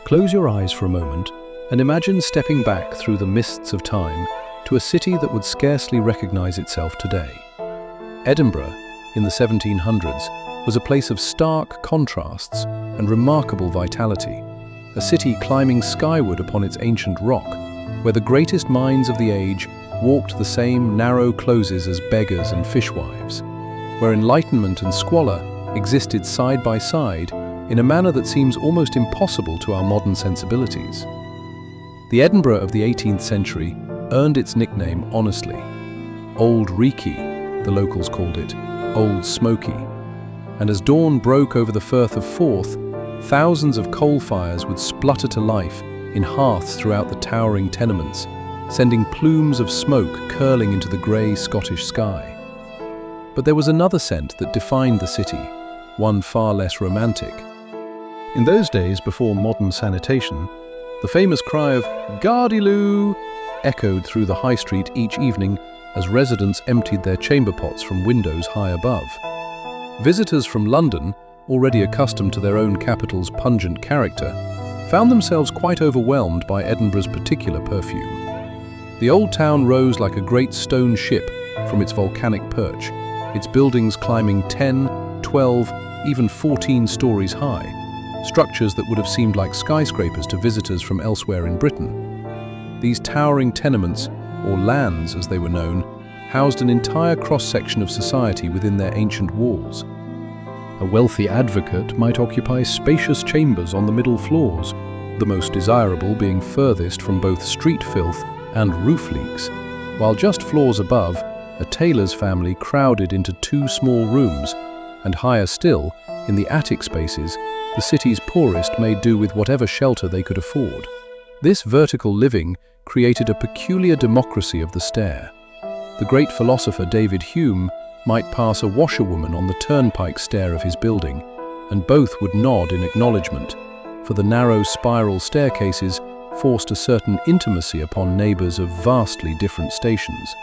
Close your eyes for a moment and imagine stepping back through the mists of time to a city that would scarcely recognize itself today. Edinburgh, in the 1700s, was a place of stark contrasts and remarkable vitality, a city climbing skyward upon its ancient rock, where the greatest minds of the age walked the same narrow closes as beggars and fishwives, where enlightenment and squalor existed side by side in a manner that seems almost impossible to our modern sensibilities. The Edinburgh of the 18th century earned its nickname honestly. Old Reekie, the locals called it, Old Smoky. And as dawn broke over the Firth of Forth, thousands of coal fires would splutter to life in hearths throughout the towering tenements, sending plumes of smoke curling into the grey Scottish sky. But there was another scent that defined the city, one far less romantic. In those days before modern sanitation, the famous cry of "Gardyloo" echoed through the high street each evening as residents emptied their chamber pots from windows high above. Visitors from London, already accustomed to their own capital's pungent character, found themselves quite overwhelmed by Edinburgh's particular perfume. The old town rose like a great stone ship from its volcanic perch, its buildings climbing 10, 12, even 14 stories high, structures that would have seemed like skyscrapers to visitors from elsewhere in Britain. These towering tenements, or lands as they were known, housed an entire cross-section of society within their ancient walls. A wealthy advocate might occupy spacious chambers on the middle floors, the most desirable being furthest from both street filth and roof leaks, while just floors above, a tailor's family crowded into 2 small rooms, and higher still, in the attic spaces, the city's poorest made do with whatever shelter they could afford. This vertical living created a peculiar democracy of the stair. The great philosopher David Hume might pass a washerwoman on the turnpike stair of his building, and both would nod in acknowledgement, for the narrow spiral staircases forced a certain intimacy upon neighbours of vastly different stations.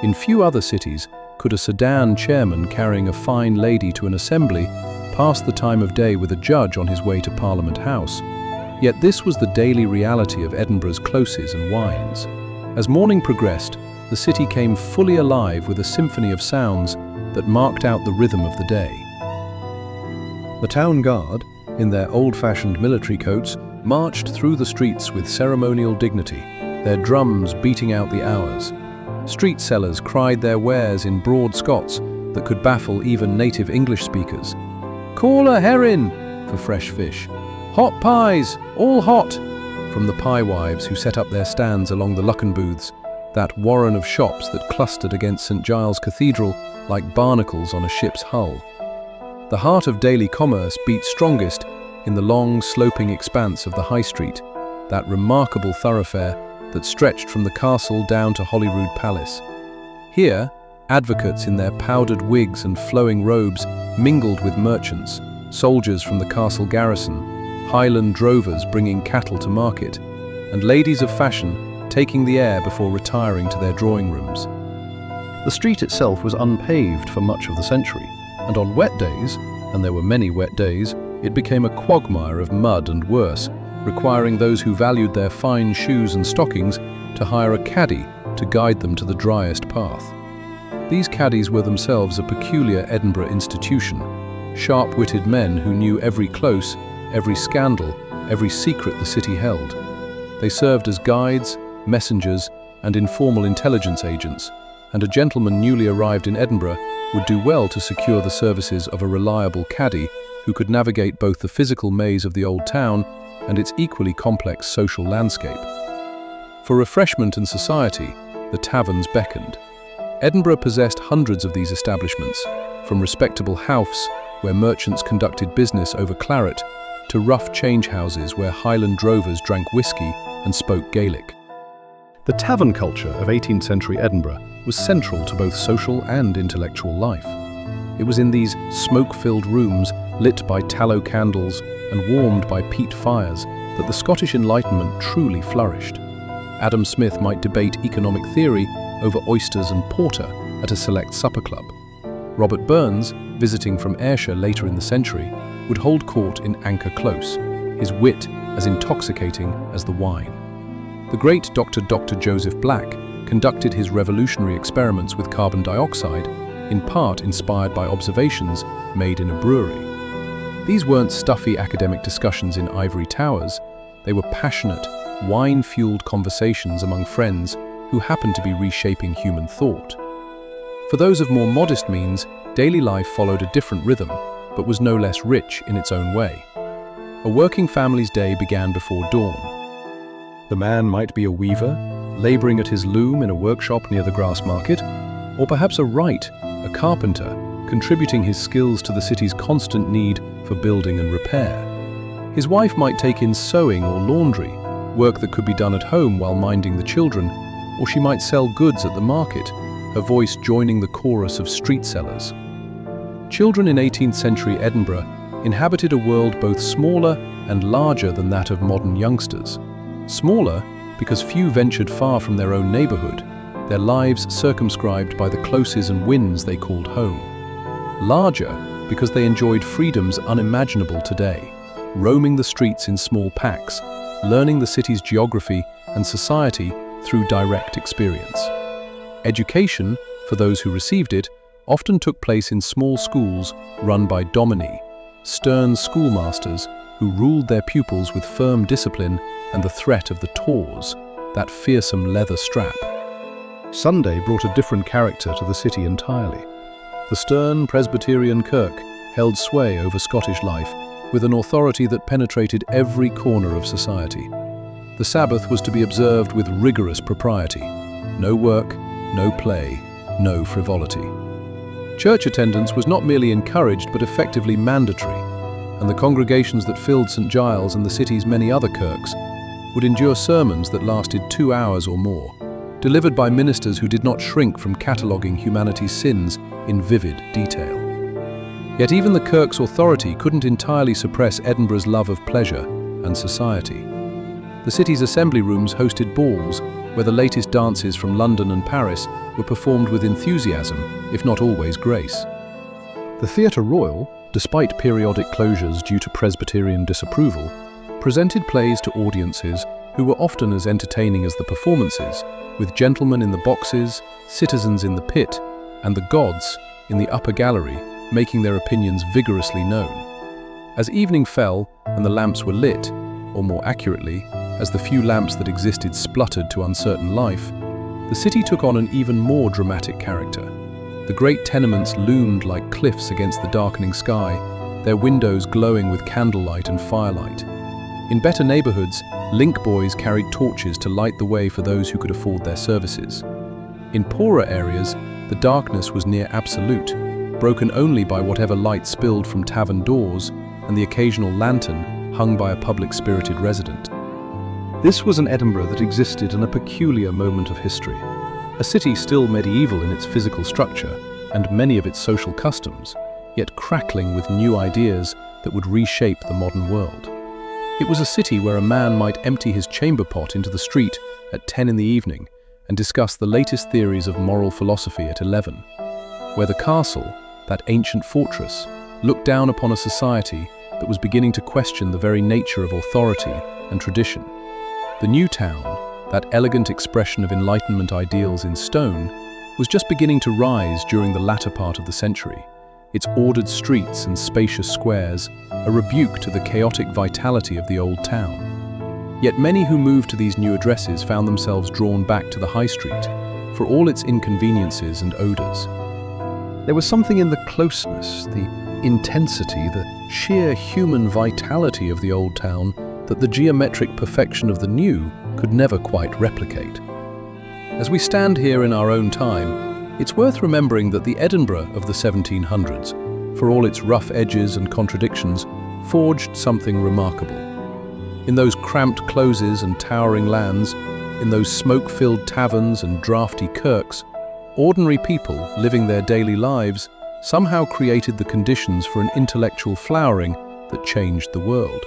In few other cities could a sedan chairman carrying a fine lady to an assembly pass the time of day with a judge on his way to Parliament House. Yet this was the daily reality of Edinburgh's closes and wines. As morning progressed, the city came fully alive with a symphony of sounds that marked out the rhythm of the day. The town guard, in their old-fashioned military coats, marched through the streets with ceremonial dignity, their drums beating out the hours. Street sellers cried their wares in broad Scots that could baffle even native English speakers. "Call a herring!" for fresh fish. "Hot pies, all hot!" from the pie wives who set up their stands along the Luckin booths, that warren of shops that clustered against St Giles Cathedral like barnacles on a ship's hull. The heart of daily commerce beat strongest in the long, sloping expanse of the High Street, that remarkable thoroughfare that stretched from the castle down to Holyrood Palace. Here, advocates in their powdered wigs and flowing robes mingled with merchants, soldiers from the castle garrison, Highland drovers bringing cattle to market, and ladies of fashion taking the air before retiring to their drawing rooms. The street itself was unpaved for much of the century, and on wet days, and there were many wet days, it became a quagmire of mud and worse, requiring those who valued their fine shoes and stockings to hire a caddie to guide them to the driest path. These caddies were themselves a peculiar Edinburgh institution, sharp-witted men who knew every close, every scandal, every secret the city held. They served as guides, messengers, and informal intelligence agents, and a gentleman newly arrived in Edinburgh would do well to secure the services of a reliable caddie who could navigate both the physical maze of the old town and its equally complex social landscape. For refreshment and society, the taverns beckoned. Edinburgh possessed hundreds of these establishments, from respectable houses where merchants conducted business over claret, to rough change houses where Highland drovers drank whiskey and spoke Gaelic. The tavern culture of 18th century Edinburgh was central to both social and intellectual life. It was in these smoke-filled rooms, lit by tallow candles and warmed by peat fires, that the Scottish Enlightenment truly flourished. Adam Smith might debate economic theory over oysters and porter at a select supper club. Robert Burns, visiting from Ayrshire later in the century, would hold court in Anchor Close, his wit as intoxicating as the wine. The great Dr. Joseph Black conducted his revolutionary experiments with carbon dioxide, in part inspired by observations made in a brewery. These weren't stuffy academic discussions in ivory towers, they were passionate, wine-fueled conversations among friends who happened to be reshaping human thought. For those of more modest means, daily life followed a different rhythm, but was no less rich in its own way. A working family's day began before dawn. The man might be a weaver, laboring at his loom in a workshop near the grass market, or perhaps a wright, a carpenter, contributing his skills to the city's constant need for building and repair. His wife might take in sewing or laundry, work that could be done at home while minding the children, or she might sell goods at the market, her voice joining the chorus of street sellers. Children in 18th century Edinburgh inhabited a world both smaller and larger than that of modern youngsters. Smaller because few ventured far from their own neighborhood, their lives circumscribed by the closes and wynds they called home. Larger because they enjoyed freedoms unimaginable today, roaming the streets in small packs, learning the city's geography and society through direct experience. Education, for those who received it, often took place in small schools run by dominii, stern schoolmasters who ruled their pupils with firm discipline and the threat of the tawse, that fearsome leather strap. Sunday brought a different character to the city entirely. The stern Presbyterian kirk held sway over Scottish life with an authority that penetrated every corner of society. The Sabbath was to be observed with rigorous propriety. No work, no play, no frivolity. Church attendance was not merely encouraged but effectively mandatory, and the congregations that filled St. Giles and the city's many other kirks would endure sermons that lasted 2 hours or more, delivered by ministers who did not shrink from cataloguing humanity's sins in vivid detail. Yet even the kirk's authority couldn't entirely suppress Edinburgh's love of pleasure and society. The city's assembly rooms hosted balls where the latest dances from London and Paris were performed with enthusiasm, if not always grace. The Theatre Royal, despite periodic closures due to Presbyterian disapproval, presented plays to audiences who were often as entertaining as the performances, with gentlemen in the boxes, citizens in the pit, and the gods in the upper gallery making their opinions vigorously known. As evening fell and the lamps were lit, or more accurately, as the few lamps that existed spluttered to uncertain life, the city took on an even more dramatic character. The great tenements loomed like cliffs against the darkening sky, their windows glowing with candlelight and firelight. In better neighborhoods, link boys carried torches to light the way for those who could afford their services. In poorer areas, the darkness was near absolute, broken only by whatever light spilled from tavern doors and the occasional lantern hung by a public-spirited resident. This was an Edinburgh that existed in a peculiar moment of history, a city still medieval in its physical structure and many of its social customs, yet crackling with new ideas that would reshape the modern world. It was a city where a man might empty his chamber pot into the street at 10 in the evening and discuss the latest theories of moral philosophy at 11, where the castle, that ancient fortress, looked down upon a society that was beginning to question the very nature of authority and tradition. The new town, that elegant expression of Enlightenment ideals in stone, was just beginning to rise during the latter part of the century, its ordered streets and spacious squares a rebuke to the chaotic vitality of the old town. Yet many who moved to these new addresses found themselves drawn back to the high street, for all its inconveniences and odours. There was something in the closeness, the intensity, the sheer human vitality of the old town that the geometric perfection of the new could never quite replicate. As we stand here in our own time, it's worth remembering that the Edinburgh of the 1700s, for all its rough edges and contradictions, forged something remarkable. In those cramped closes and towering lands, in those smoke-filled taverns and draughty kirks, ordinary people living their daily lives somehow created the conditions for an intellectual flowering that changed the world.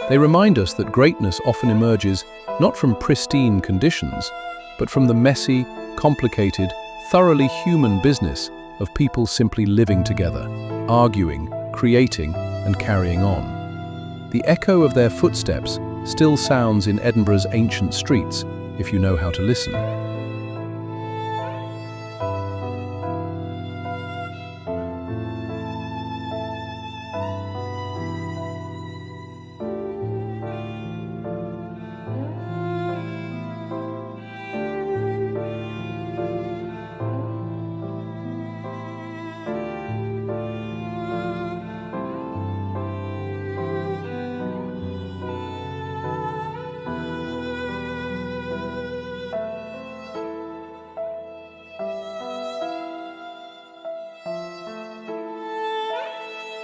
They remind us that greatness often emerges not from pristine conditions, but from the messy, complicated, thoroughly human business of people simply living together, arguing, creating, and carrying on. The echo of their footsteps still sounds in Edinburgh's ancient streets if you know how to listen.